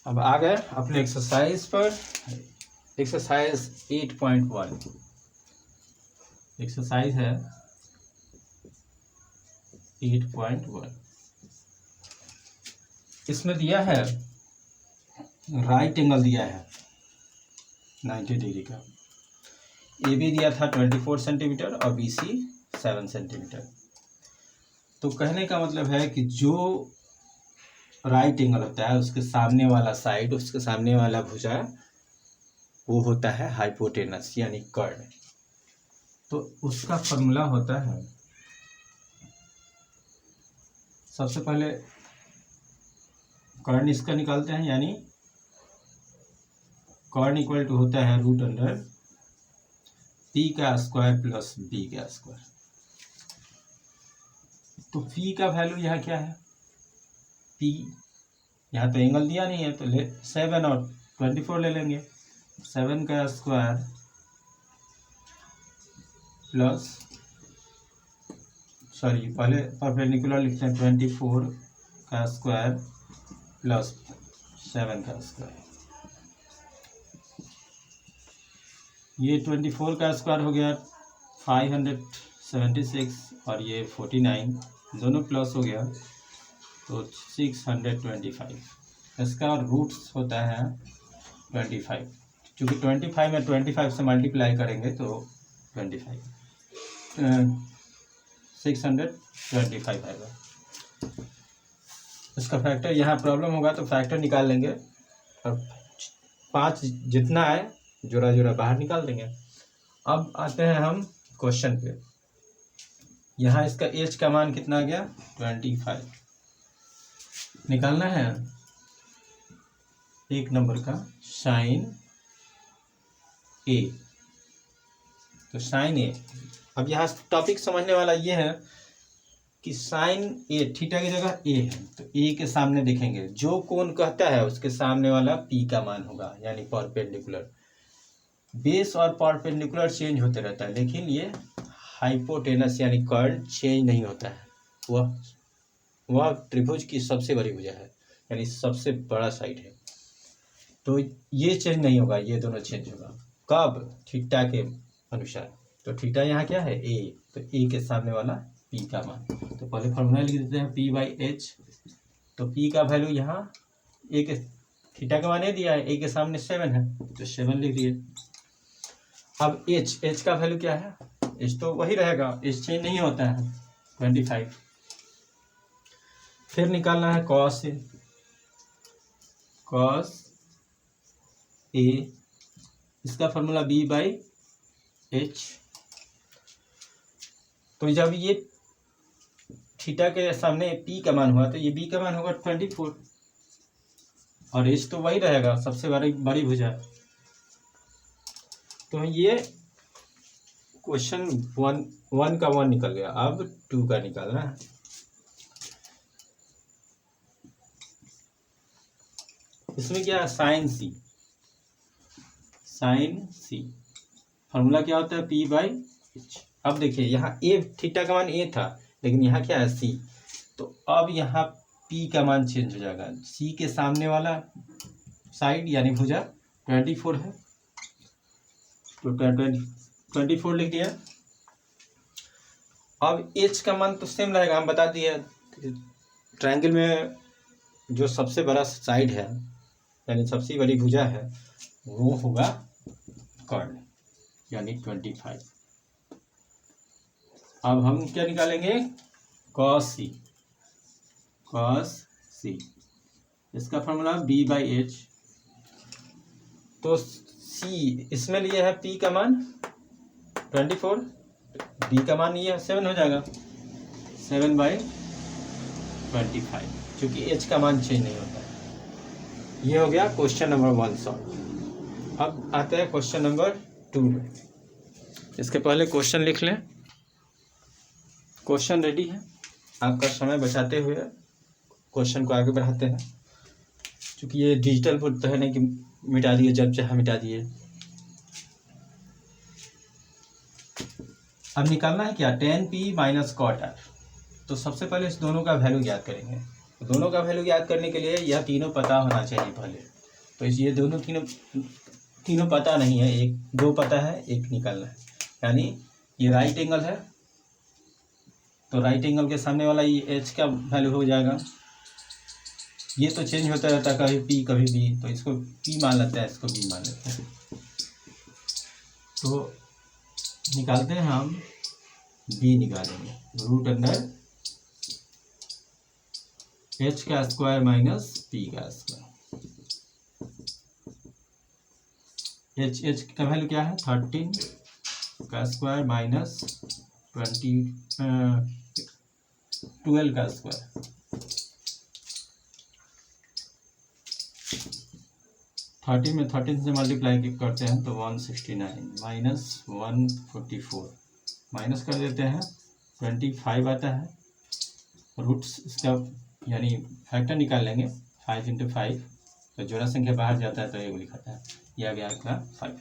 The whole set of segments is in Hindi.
अब आ गए अपने एक्सरसाइज पर। एक्सरसाइज 8.1 एक्सरसाइज है 8.1। इसमें दिया है राइट एंगल दिया है 90 डिग्री का। ए बी दिया था 24 सेंटीमीटर और बी सी 7 सेंटीमीटर। तो कहने का मतलब है कि जो राइट एंगल होता है उसके सामने वाला साइड, उसके सामने वाला भुजा, वो होता है हाइपोटेनस यानी कर्ण। तो उसका फॉर्मूला होता है, सबसे पहले कर्ण इसका निकालते हैं, यानी कर्ण इक्वल टू होता है रूट अंडर पी का स्क्वायर प्लस बी का स्क्वायर। तो पी का वैल्यू यहाँ क्या है, पी यहाँ तो एंगल दिया नहीं है तो ले 7 और 24 ले लेंगे। 7 का स्क्वायर प्लस, सॉरी पहले परपेंडिकुलर लिखते हैं, 24 का स्क्वायर प्लस 7 का स्क्वायर। ये 24 का स्क्वायर हो गया 576 और ये 49, दोनों प्लस हो गया तो 625। इसका रूट्स होता है 25, क्योंकि 25 में 25 से मल्टीप्लाई करेंगे तो 25 625 आएगा। इसका फैक्टर यहाँ प्रॉब्लम होगा तो फैक्टर निकाल लेंगे और 5 जितना है जोड़ा जोड़ा बाहर निकाल देंगे। अब आते हैं हम क्वेश्चन पे। यहाँ इसका एच का मान कितना आ गया 25। निकालना है 1 नंबर का साइन ए। तो साइन ए, अब यहाँ टॉपिक समझने वाला ये है कि साइन ए थीटा की जगह ए है, तो ए के सामने देखेंगे जो कोण कहता है उसके सामने वाला पी का मान होगा, यानी परपेंडिकुलर। बेस और परपेंडिकुलर चेंज होते रहता है, लेकिन ये हाइपोटेनस यानी कर्ण चेंज नहीं होता है। वह त्रिभुज की सबसे बड़ी भुजा है, यानी सबसे बड़ा साइड है, तो ये चेंज नहीं होगा, ये दोनों चेंज होगा। कब? थीटा के अनुसार। तो थीटा यहाँ क्या है ए, तो ए के सामने वाला पी का मान। तो पहले फॉर्मूला लिख देते हैं पी बाई एच। तो पी का वैल्यू यहाँ ए के, थीटा का मान ए दिया है, ए के सामने 7 है तो 7 लिख दिए। अब एच का वैल्यू क्या है, एच तो वही रहेगा, एच चेंज नहीं होता है 25। फिर निकालना है कॉस ए। कॉस ए, इसका फॉर्मूला बी बाई एच। तो जब ये थीटा के सामने पी का मान हुआ तो ये बी का मान होगा 24 और एच तो वही रहेगा, सबसे बड़ी भुजा। तो ये क्वेश्चन 1 का 1 निकल गया। अब 2 का निकालना है। इसमें क्या है, साइन सी। साइन सी फॉर्मूला क्या होता है पी बाई एच। अब देखिए यहाँ ए, थीटा का मान ए था, लेकिन यहाँ क्या है सी, तो अब यहाँ पी का मान चेंज हो जाएगा। सी के सामने वाला साइड यानी भुजा 24 है, तो 24 लिख दिया। अब एच का मान तो सेम रहेगा, हम बता दिए ट्रायंगल में जो सबसे बड़ा साइड है यानी सबसे बड़ी भुजा है वो होगा कर्ण, यानी 25। अब हम क्या निकालेंगे, कॉस सी। कॉस सी, इसका फॉर्मूला बी बाई एच। तो सी इसमें लिए है पी का मान 24, बी का मान ये 7 हो जाएगा, 7 बाई 25, क्योंकि एच का मान चेंज नहीं होता है। ये हो गया क्वेश्चन नंबर 1 सॉल्व। अब आते हैं क्वेश्चन नंबर 2 में। इसके पहले क्वेश्चन लिख लें। क्वेश्चन रेडी है, आपका समय बचाते हुए क्वेश्चन को आगे बढ़ाते हैं, क्योंकि ये डिजिटल बोर्ड तो है नहीं कि मिटा दिए जब चाहे मिटा दिए। अब निकालना है क्या, tan p minus cot r। तो सबसे पहले इस दोनों का वैल्यू याद करेंगे। तो दोनों का वैल्यू याद करने के लिए यह तीनों पता होना चाहिए पहले। तो ये दोनों तीनों पता नहीं है, एक दो पता है, एक निकालना है। यानी ये राइट एंगल है, तो राइट एंगल के सामने वाला ये एच का वैल्यू हो जाएगा। ये तो चेंज होता रहता है, कभी पी कभी बी, तो इसको पी मान लेते हैं, इसको बी मान लेते हैं। तो निकालते हैं हम, बी निकालेंगे रूट अंडर एच का स्क्वायर माइनस पी का स्क्वायर। एच का वैल्यू क्या है 13 का स्क्वायर माइनस 12 का स्क्वायर। 13 में 13 से मल्टीप्लाई करते हैं तो 169 माइनस 144 माइनस कर देते हैं 25 आता है। रूट्स इसका यानी फैक्टर निकाल लेंगे 5 × 5, तो जोड़ा संख्या बाहर जाता है तो ये लिखा है, यह आ गया आपका 5।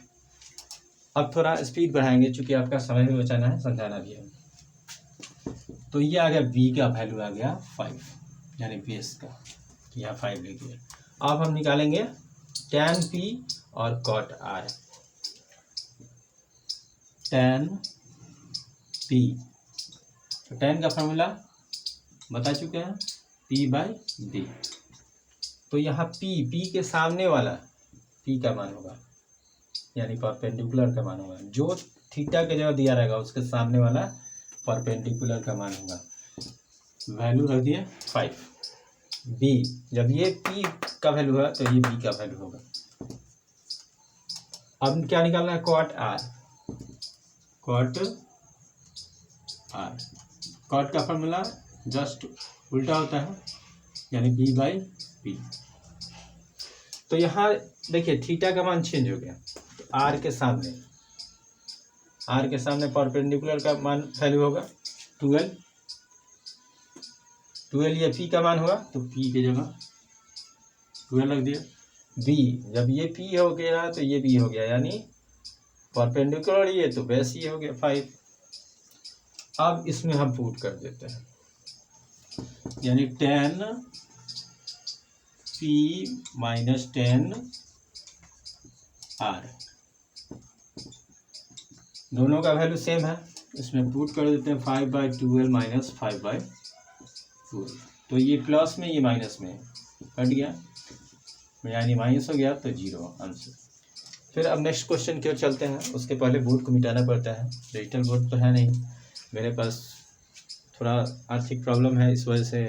अब थोड़ा स्पीड बढ़ाएंगे चूँकि आपका समय भी बचाना है, समझाना भी है। तो ये आ गया बी का वैल्यू आ गया 5, यानी बेस का, यहाँ 5 लिखिए। अब हम निकालेंगे tan p और cot r। tan p, तो tan का फॉर्मूला बता चुके हैं, p/d। तो यहाँ p के सामने वाला p का मान होगा, यानी परपेंडिकुलर का मान होगा। जो थीटा के जगह दिया रहेगा उसके सामने वाला परपेंडिकुलर का मान होगा। वैल्यू रख दिए 5। b, जब ये p का वैल्यू है तो ये b का वैल्यू होगा। अब क्या निकालना है, cot r। cot का फॉर्मूला जस्ट उल्टा होता है, यानी b/p। तो यहाँ देखिए थीटा का मान चेंज हो गया, तो r के सामने परपेंडिकुलर का मान वैल्यू होगा 12। ये p का मान होगा तो p की जगह 12 रख दिया। b, जब ये p हो गया तो ये b हो गया, यानी परपेंडिकुलर ये तो बेस ही हो गया 5। अब इसमें हम पुट कर देते हैं, यानी tan p minus tan r, दोनों का वैल्यू सेम है, इसमें पुट कर देते हैं 5/12 माइनस 5/12। तो ये प्लस में ये माइनस में कट गया, यानी माइनस हो गया, तो 0 आंसर। फिर अब नेक्स्ट क्वेश्चन की ओर चलते हैं। उसके पहले बोर्ड को मिटाना पड़ता है, डिजिटल बोर्ड तो है नहीं मेरे पास, थोड़ा आर्थिक प्रॉब्लम है, इस वजह से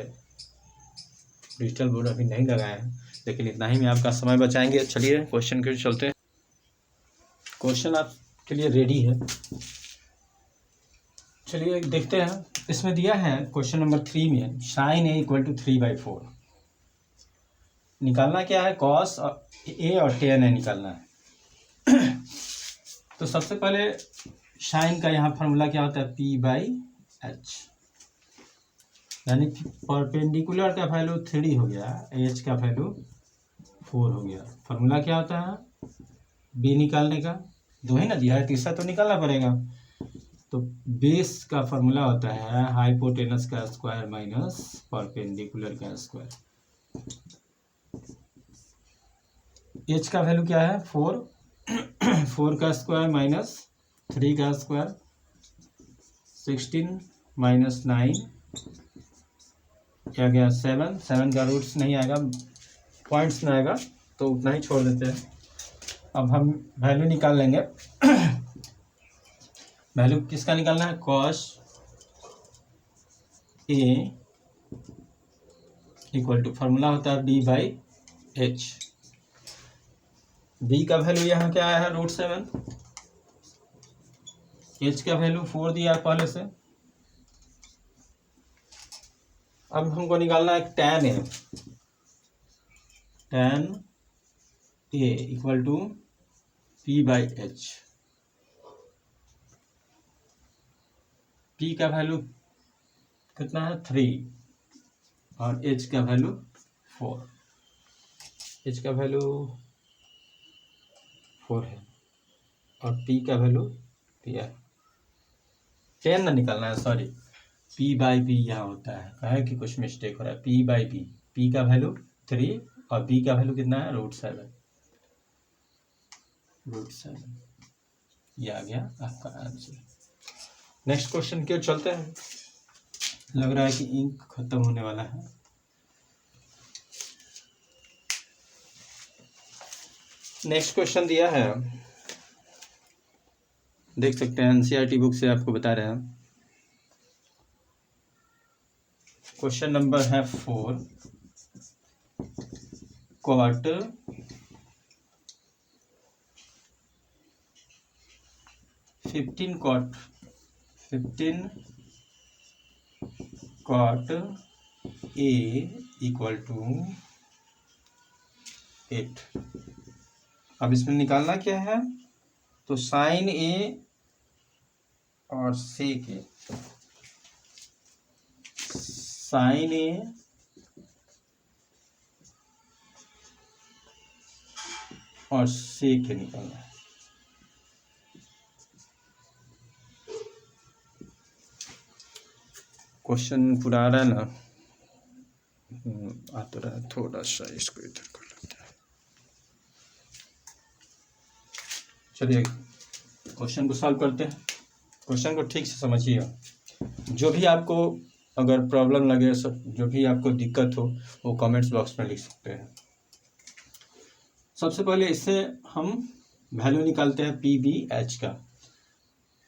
डिजिटल बोर्ड अभी नहीं लगाया है, लेकिन इतना ही में आपका समय बचाएंगे। चलिए क्वेश्चन की ओर चलते हैं। क्वेश्चन आपके लिए रेडी है, चलिए देखते हैं। इसमें दिया है क्वेश्चन नंबर 3 में sin a = 3/4। निकालना क्या है, cos a और tan a निकालना है। तो सबसे पहले साइन का यहाँ फार्मूला क्या होता है, p/h, यानी परपेंडिकुलर का वैल्यू 3 हो गया, h का वैल्यू 4 हो गया। फार्मूला क्या होता है, b निकालने का, 2 ही ना दिया है, तीसरा तो निकालना पड़ेगा। तो बेस का फार्मूला होता है हाइपोटेनस का स्क्वायर माइनस परपेंडिकुलर का स्क्वायर। h का वैल्यू क्या है 4, 4 का स्क्वायर माइनस 3 का स्क्वायर, 16 माइनस 9 क्या गया 7। 7 का रूट्स नहीं आएगा, पॉइंट्स में आएगा, तो उतना ही छोड़ देते हैं। अब हम वैल्यू निकाल लेंगे। वैल्यू किसका निकालना है, cos a = फार्मूला होता है b/h। b का वैल्यू यहाँ क्या आया है √7, h का वैल्यू 4 दिया पहले से। अब हमको निकालना है tan a = p/h। p का वैल्यू कितना है 3 और h का वैल्यू 4। h का वैल्यू 4 है और p का वैल्यू है 10 ना निकालना है, सॉरी, p/b यहाँ होता है कि कुछ मिस्टेक हो रहा है। p/b, p का वैल्यू 3 और b का वैल्यू कितना है √7। √7। ये आ गया आपका आंसर। नेक्स्ट क्वेश्चन की ओर चलते हैं। लग रहा है कि इंक खत्म होने वाला है। नेक्स्ट क्वेश्चन दिया है, देख सकते हैं एनसीईआरटी बुक से आपको बता रहे हैं। क्वेश्चन नंबर है 4, cot 15 cot A equal to 8। अब इसमें निकालना क्या है, तो साइन ए और सेक ए, साइन ए और सेक ए निकालना है। क्वेश्चन पूरा आ रहा है ना, आ तो रहा है, थोड़ा सा इसको इधर कर लेते हैं। चलिए क्वेश्चन को सॉल्व करते हैं। क्वेश्चन को ठीक से समझिए। जो भी आपको अगर प्रॉब्लम लगे, जो भी आपको दिक्कत हो, वो कमेंट्स बॉक्स में लिख सकते हैं। सबसे पहले इससे हम वैल्यू निकालते हैं पी बी एच का।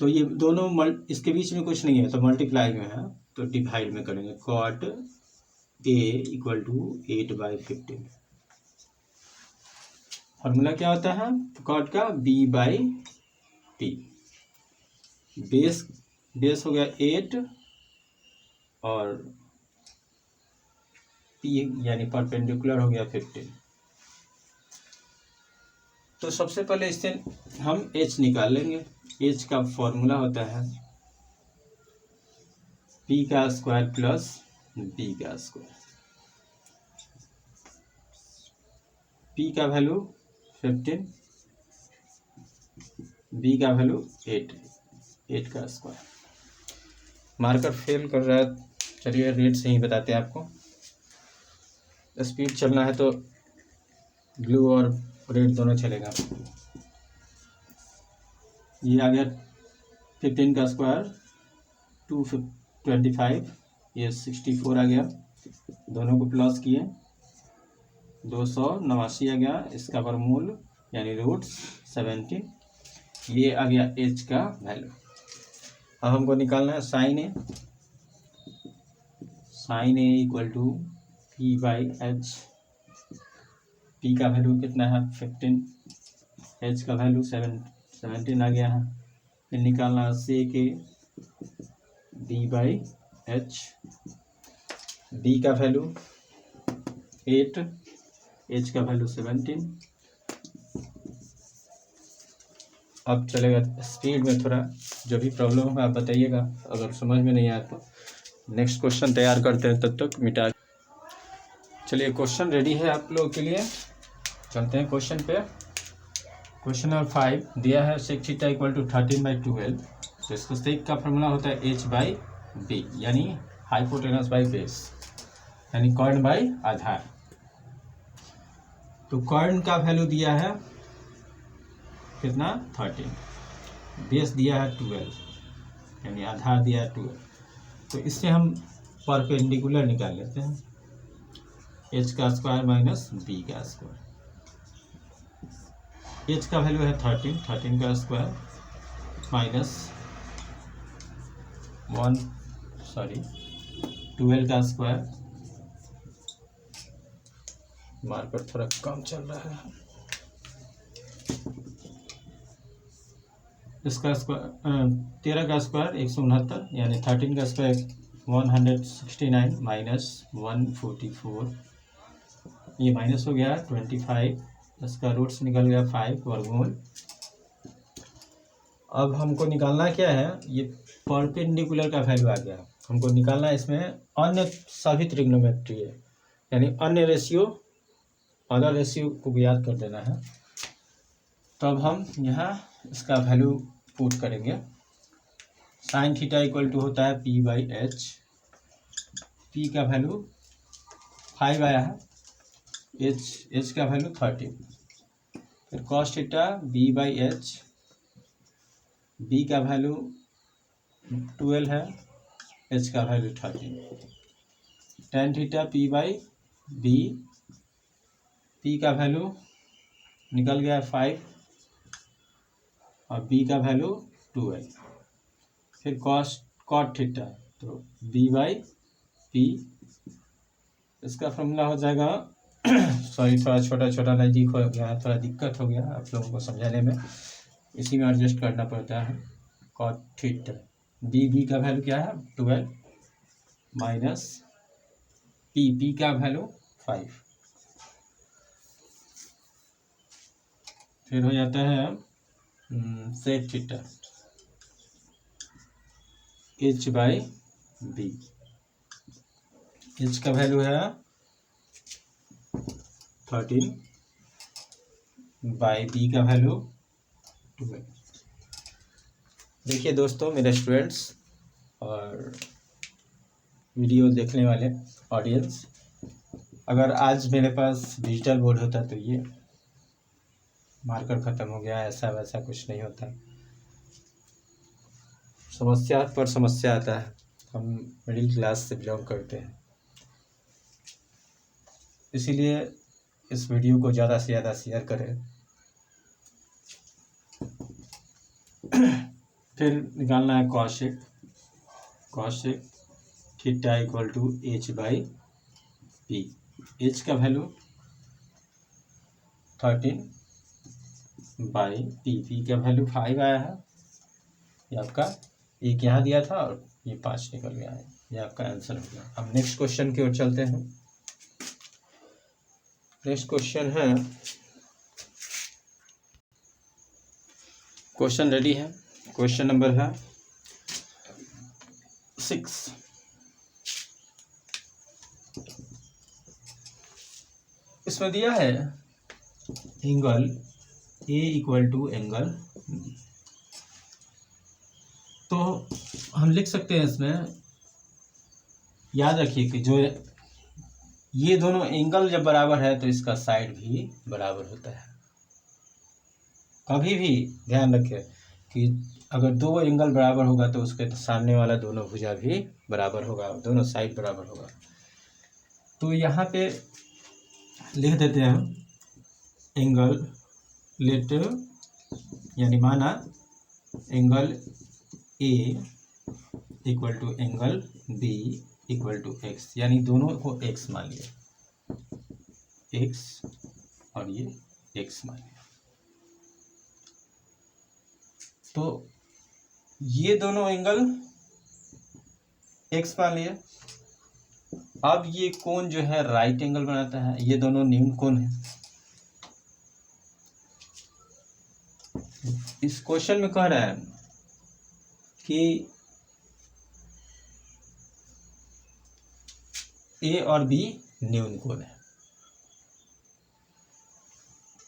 तो ये दोनों इसके बीच में कुछ नहीं है, तो मल्टीप्लाई में है, तो डिवाइड में करेंगे। Cot A equal to 8/15। Formula क्या होता है कॉट का, बी बाई टी। बेस हो गया 8 और पी यानी परपेंडिकुलर हो गया 15। तो सबसे पहले इससे हम एच निकाल लेंगे। एच का फॉर्मूला होता है पी का स्क्वायर प्लस बी का स्क्वायर। पी का वैल्यू 15, बी का वैल्यू 8 का स्क्वायर। मार्कर फेल कर रहा है, चलिए रेड से ही बताते हैं आपको। स्पीड चलना है तो ब्लू और रेड दोनों चलेगा। ये आ गया 15 का स्क्वायर 225, ये 64 आ गया। दोनों को प्लस किए 289 आ गया। इसका वर्गमूल यानी √17। ये आ गया एच का वैल्यू। अब हमको निकालना है sine A. Sine A equal to P by H. P का वैल्यू कितना है 15, एच का वैल्यू 17 आ गया है। फिर निकालना है sec A D by H. D का वैल्यू 8, एच का वैल्यू 17। अब चलेगा स्पीड में थोड़ा, जो भी प्रॉब्लम है आप बताइएगा, अगर समझ में नहीं आया तो नेक्स्ट क्वेश्चन तैयार करते हैं, तब तक मिटा। चलिए क्वेश्चन रेडी है आप लोगों के लिए, चलते हैं क्वेश्चन पे। क्वेश्चन नंबर 5 दिया है सेक थीटा इक्वल टू 13/12। तो इसको सेक का फॉर्मूला होता है h बाई बी, यानी हाइपोटेनस बाई बेस, यानी कर्ण बाई आधार। तो कर्ण का वैल्यू दिया है कितना 13, बेस दिया है 12, यानी आधार दिया है 12। तो इससे हम परपेंडिकुलर निकाल लेते हैं, h का स्क्वायर माइनस बी का स्क्वायर। h का वैल्यू है 13 का स्क्वायर माइनस 12 का स्क्वायर। मार्कर थोड़ा कम चल रहा है। इसका स्क्वायर 13 का स्क्वायर 169, यानी 13 का स्क्वायर 169 माइनस 144, ये माइनस हो गया 25, इसका रूट्स निकल गया 5 वर्गमूल। अब हमको निकालना क्या है, ये परपेंडिकुलर का वैल्यू आ गया। हमको निकालना है इसमें अन्य सभी ट्रिग्नोमेट्री है, यानी अन्य रेशियो, अदर रेशियो को याद कर देना है। तब हम यहाँ इसका वैल्यू पुट करेंगे। साइन थीटा इक्वल टू होता है पी बाई एच। पी का वैल्यू 5 आया है, एच का वैल्यू 13। फिर cos theta B by H, B का वैल्यू 12 है, एच का value 13। Tan theta P by B, P का वैल्यू निकल गया 5 और बी का वैल्यू 12। फिर कॉट थीटा, तो बी बाई पी, इसका फॉर्मूला हो जाएगा सॉरी थोड़ा छोटा छोटा नज़दीक हो गया है, थोड़ा दिक्कत हो गया आप लोगों को समझाने में, इसी में एडजस्ट करना पड़ता है। कॉट थीटा बी का वैल्यू क्या है 12 माइनस पी का वैल्यू 5। फिर हो जाता है sec theta H by B, H का वैल्यू है 13 बाई बी का वैल्यू 12। देखिए दोस्तों, मेरे स्टूडेंट्स और वीडियो देखने वाले ऑडियंस, अगर आज मेरे पास डिजिटल बोर्ड होता तो ये मार्कर ख़त्म हो गया, ऐसा वैसा कुछ नहीं होता। समस्या पर समस्या आता है, हम मिडिल क्लास से बिलोंग करते हैं, इसीलिए इस वीडियो को ज़्यादा से ज़्यादा शेयर करें। फिर निकालना है cosec, cosec theta equal to H by P, H का वैल्यू 13 बाई पी का वैल्यू 5 आया है, ये आपका एक यहाँ दिया था और ये 5 निकल गया है, ये आपका आंसर हो गया। अब नेक्स्ट क्वेश्चन की ओर चलते हैं। नेक्स्ट क्वेश्चन है, क्वेश्चन रेडी है, क्वेश्चन नंबर है 6। इसमें दिया है angle A equal to angle B, तो हम लिख सकते हैं इसमें, याद रखिए कि जो ये दोनों एंगल जब बराबर है तो इसका साइड भी बराबर होता है। कभी भी ध्यान रखें कि अगर दो एंगल बराबर होगा तो उसके सामने वाला दोनों भुजा भी बराबर होगा, दोनों साइड बराबर होगा। तो यहाँ पे लिख देते हैं एंगल लेट, यानी माना angle A equal to angle B equal to X, यानी दोनों को एक्स मान लिया, एक्स और ये एक्स मान लिया। तो ये दोनों एंगल एक्स मान लिए। अब ये कोण जो है राइट एंगल बनाता है, ये दोनों न्यून कोण है। इस क्वेश्चन में कह रहा है कि ए और बी न्यून कोण है,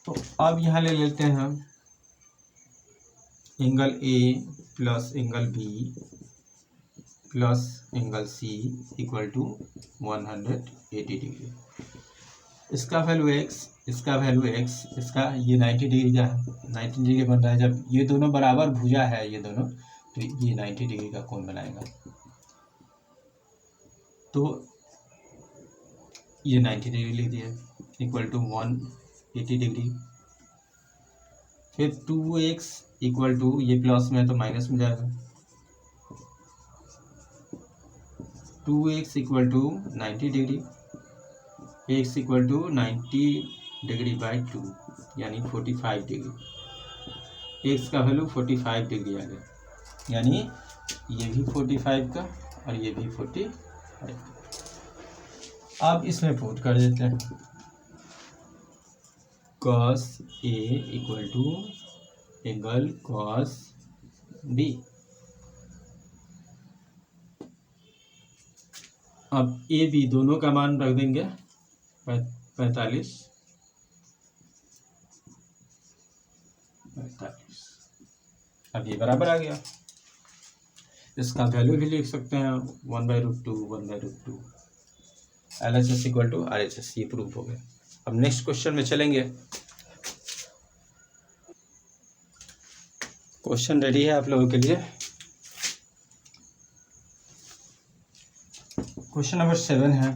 तो अब यहां ले लेते हैं हम angle A plus angle B plus angle C equal to 180 degree. इसका वैल्यू एक्स, इसका वैल्यू एक्स, इसका ये 90 डिग्री का है, 90 डिग्री बन रहा है। जब ये दोनों बराबर भुजा है ये दोनों, तो ये 90 डिग्री का कोण बनाएगा। तो ये 90 डिग्री लिख दिया इक्वल टू 180 डिग्री। फिर 2x इक्वल टू, ये प्लस में है तो माइनस में जाएगा, 2x equal to 90 degree, x equal to 90 degree by 2 यानी 45 डिग्री। x का वैल्यू 45 डिग्री आ गया, यानी ये भी 45 का और ये भी 45। अब इसमें पुट कर देते हैं cos A equal to angle cos B। अब ए बी दोनों का मान रख देंगे 45। अब ये बराबर आ गया, इसका वैल्यू भी लिख सकते हैं 1/√2 1/√2। LHS इक्वल टू RHS, ये प्रूफ हो गया। अब नेक्स्ट क्वेश्चन में चलेंगे। क्वेश्चन रेडी है आप लोगों के लिए। क्वेश्चन नंबर 7 है,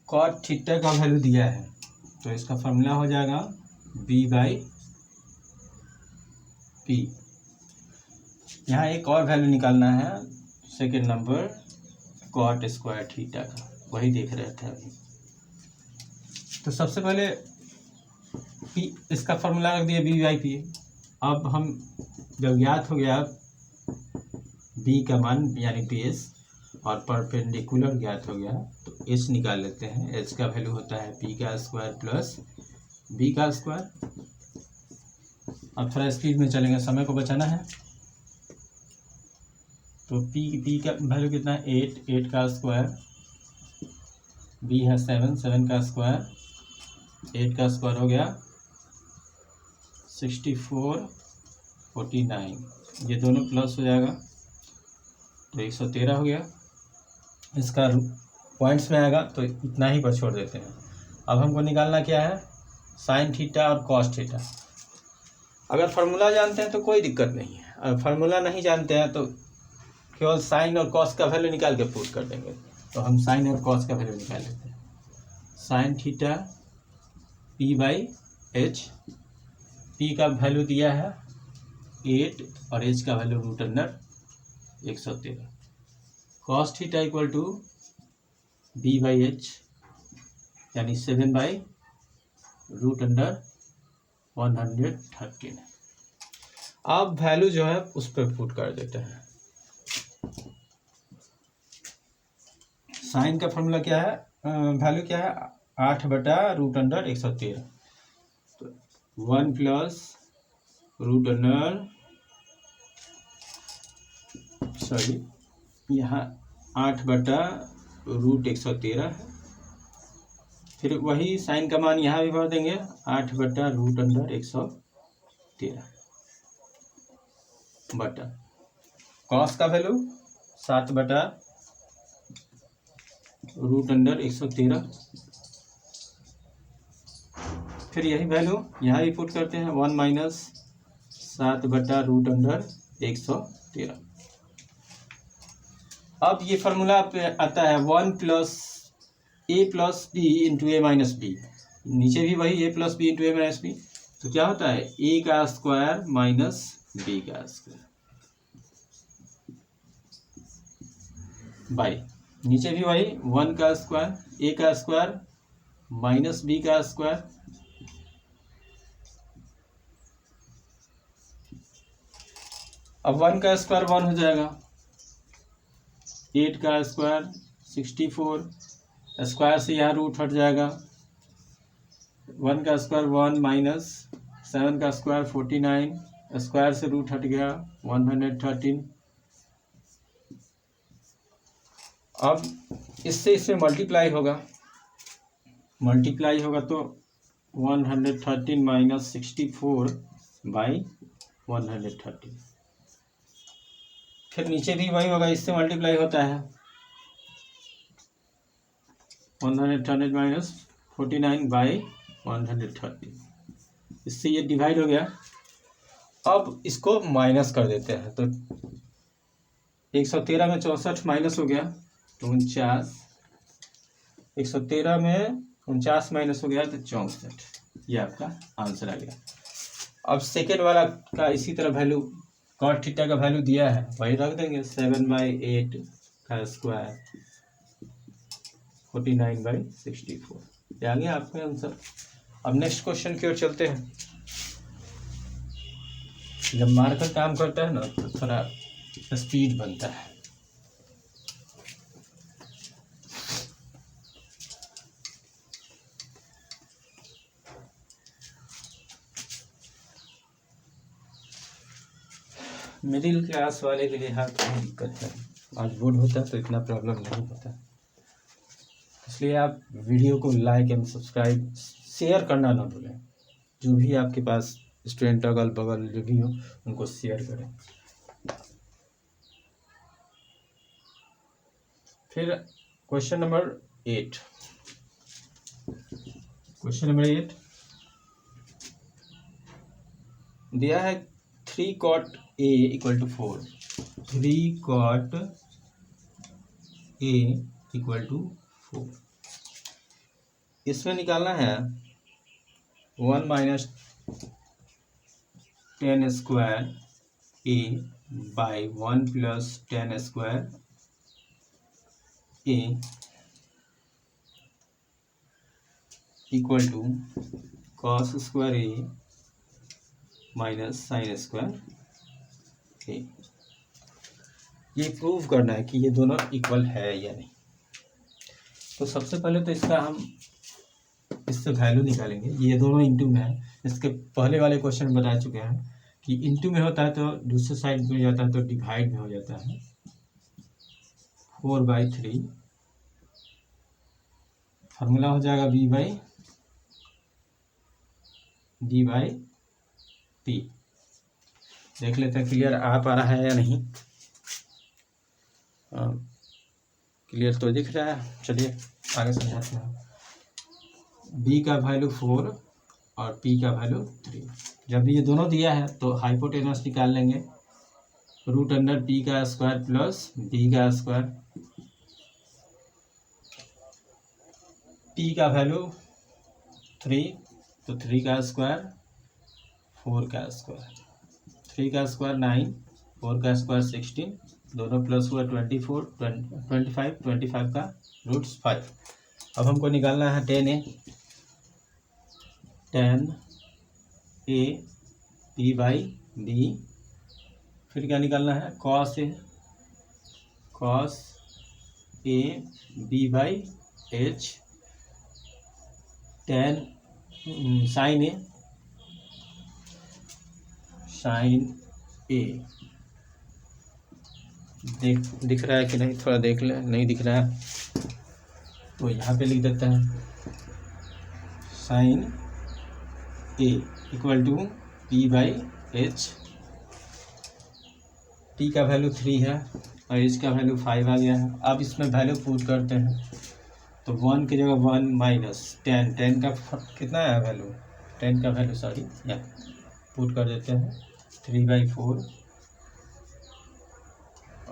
कॉट थीटा का वैल्यू दिया है, तो इसका फॉर्मूला हो जाएगा b/p। यहाँ एक और वैल्यू निकालना है, second number cot square theta का, वही देख रहे थे अभी। तो सबसे पहले p इसका फॉर्मूला रख दिया b/p। अब हम जब ज्ञात हो गया b का मान यानी बेस और परपेंडिकुलर ज्ञात हो गया, तो h निकाल लेते हैं। h का वैल्यू होता है p का स्क्वायर प्लस b का स्क्वायर। अब थोड़ा स्पीड में चलेंगे, समय को बचाना है। तो p का वैल्यू कितना है 8 का स्क्वायर, b है 7 का स्क्वायर, 8 का स्क्वायर हो गया 64, 49, ये दोनों प्लस हो जाएगा तो 113 हो गया। इसका पॉइंट्स में आएगा तो इतना ही पर छोड़ देते हैं। अब हमको निकालना क्या है, साइन थीटा और कॉस थीटा। अगर फार्मूला जानते हैं तो कोई दिक्कत नहीं है, अगर फार्मूला नहीं जानते हैं तो केवल साइन और कॉस का वैल्यू निकाल के पुट कर देंगे। तो हम साइन और कॉस का वैल्यू निकाल लेते हैं। साइन थीटा p/h, p का वैल्यू दिया है 8 और h का value √113। Cos theta equal to b/h यानी 7/√113। अब वैल्यू जो है उस पर पुट कर देते हैं। साइन का फॉर्मूला क्या है, वैल्यू क्या है 8/√113। तो 1 प्लस यहाँ 8/√113 है। फिर वही साइन का मान यहाँ भी भर देंगे 8/√113 बटा कॉस का वैल्यू 7/√113। फिर यही वैल्यू यहाँ भी पुट करते हैं 1 माइनस 7/√113। अब ये फार्मूला आता है 1 plus a plus b into A minus B. नीचे भी वही a plus B into A minus B. तो क्या होता है a का स्क्वायर माइनस b का स्क्वायर बाई नीचे भी वही 1 का स्क्वायर a का स्क्वायर माइनस b का स्क्वायर। अब 1 का स्क्वायर 1 हो जाएगा, 8 का स्क्वायर 64, स्क्वायर से यहाँ रूट हट जाएगा। 1 का स्क्वायर 1 माइनस 7 का स्क्वायर 49, स्क्वायर से रूट हट गया 113। अब इससे इसमें मल्टीप्लाई होगा तो 113 माइनस 64/113। फिर नीचे भी वही होगा, इससे मल्टीप्लाई होता है 113 माइनस 49/113। इससे ये डिवाइड हो गया। अब इसको माइनस कर देते हैं, तो 113 में 64 माइनस हो गया तो 49, 113 में 49 माइनस हो गया तो 64। ये आपका आंसर आ गया। अब सेकेंड वाला का इसी तरह वैल्यू कॉट थीटा का वैल्यू दिया है, वही रख देंगे 7/8 का स्क्वायर 49/64। ये आ गया आपका आंसर। अब नेक्स्ट क्वेश्चन की ओर चलते हैं। जब मार्कर काम करता है ना तो थोड़ा स्पीड बनता है। मिडिल क्लास वाले के लिए हाँ थोड़ी दिक्कत है, आज बोर्ड होता है तो इतना प्रॉब्लम नहीं होता। इसलिए आप वीडियो को लाइक एंड सब्सक्राइब शेयर करना ना भूलें। जो भी आपके पास स्टूडेंट अगल बगल जो भी हो उनको शेयर करें। फिर क्वेश्चन नंबर 8। दिया है 3 cot A equal to 4, 3 cot A equal to 4। इसमें निकालना है 1 minus 10 square A by 1 plus 10 square A equal to cos square A minus sine square A. ये प्रूव करना है कि ये दोनों इक्वल है या नहीं। तो सबसे पहले तो इसका हम इससे वैल्यू निकालेंगे। ये दोनों इंटू में है, इसके पहले वाले क्वेश्चन में बता चुके हैं कि इंटू में होता है तो दूसरे साइड में जाता है तो डिवाइड में हो जाता है। 4/3 फार्मूला हो जाएगा d/t। देख लेते हैं क्लियर आ पा रहा है या नहीं। क्लियर तो दिख रहा है। चलिए आगे समझाते हैं। b का वैल्यू 4 और p का वैल्यू 3। जब भी ये दोनों दिया है तो हाइपोटेनस निकाल लेंगे। √p का स्क्वायर प्लस b का स्क्वायर। p का वैल्यू 3 तो 3 का स्क्वायर 4 का स्क्वायर। 3 का स्क्वायर 9, 4 का स्क्वायर 16, दोनों प्लस हुआ 24, 25 का √5। अब हमको निकालना है 10a p/b। फिर क्या निकालना है cos a b/h tan sin a। दिख रहा है कि नहीं, थोड़ा देख ले। नहीं दिख रहा है तो यहाँ पे लिख देते हैं sin a equal to p/h। p का वैल्यू 3 है और h का वैल्यू 5 आ गया है। अब इसमें वैल्यू पुट करते हैं तो 1 की जगह 1 माइनस 10 का कितना है वैल्यू, 10 का वैल्यू सॉरी यहाँ पुट कर देते हैं 3/4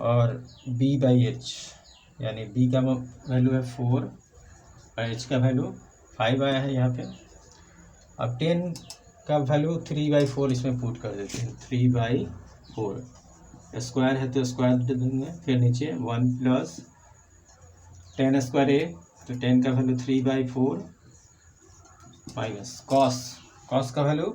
और b/h यानी b का वैल्यू है 4 और h का वैल्यू 5 आया है यहाँ पे। अब 10 का वैल्यू 3/4 इसमें पुट कर देते हैं 3/4। स्क्वायर है तो स्क्वायर दे देंगे। फिर नीचे 1 प्लस 10 स्क्वायर ए तो 10 का वैल्यू 3/4 माइनस कॉस का वैल्यू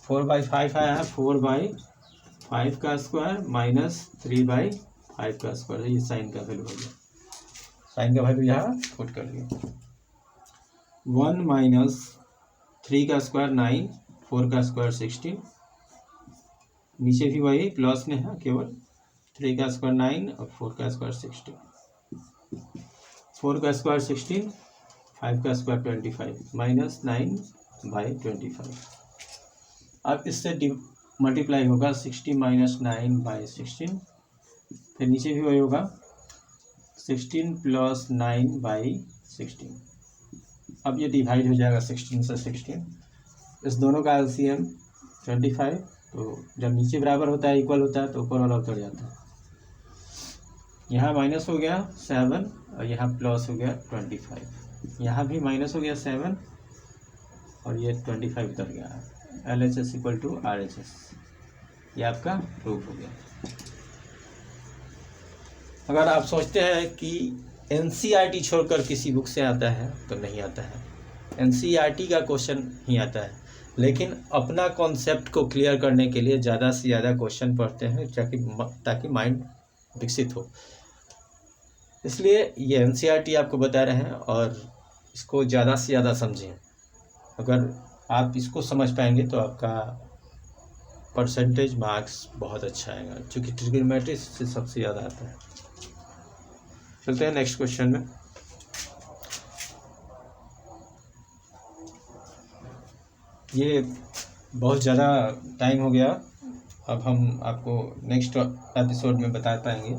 4/5 आया है। 4/5 का स्क्वायर माइनस 3/5 का स्क्वायर। ये साइन का वैल्यू हो गया। साइन का वैल्यू यहाँ पुट कर दिया। 1 माइनस 3 का स्क्वायर 9, 4 का स्क्वायर 16। नीचे भी वही प्लस में है, केवल 3 का स्क्वायर 9 और 4 का स्क्वायर 16। 4 का स्क्वायर 16, 5 का स्क्वायर 25 माइनस 9/25। अब इससे मल्टीप्लाई होगा 60 माइनस 9/16। फिर नीचे भी वही होगा 16 प्लस 9/16। अब ये डिवाइड हो जाएगा 16 से 16। इस दोनों का एलसीएम 25। तो जब नीचे बराबर होता है इक्वल होता है तो ऊपर वाला उतर जाता है। यहाँ माइनस हो गया 7 और यहाँ प्लस हो गया 25। यहाँ भी माइनस हो गया 7 और ये 25 उतर गया है। LHS equal to RHS। ये आपका प्रूफ हो गया। अगर आप सोचते हैं कि NCERT छोड़कर किसी बुक से आता है तो नहीं आता है। NCERT का क्वेश्चन ही आता है, लेकिन अपना कॉन्सेप्ट को क्लियर करने के लिए ज़्यादा से ज़्यादा क्वेश्चन पढ़ते हैं ताकि माइंड विकसित हो। इसलिए ये NCERT आपको बता रहे हैं और इसको ज़्यादा से ज़्यादा समझें। अगर आप इसको समझ पाएंगे तो आपका परसेंटेज मार्क्स बहुत अच्छा आएगा, क्योंकि ट्रिग्नोमेट्री से सबसे ज़्यादा आता है। चलते हैं नेक्स्ट क्वेश्चन में। ये बहुत ज़्यादा टाइम हो गया। अब हम आपको नेक्स्ट एपिसोड में बता पाएंगे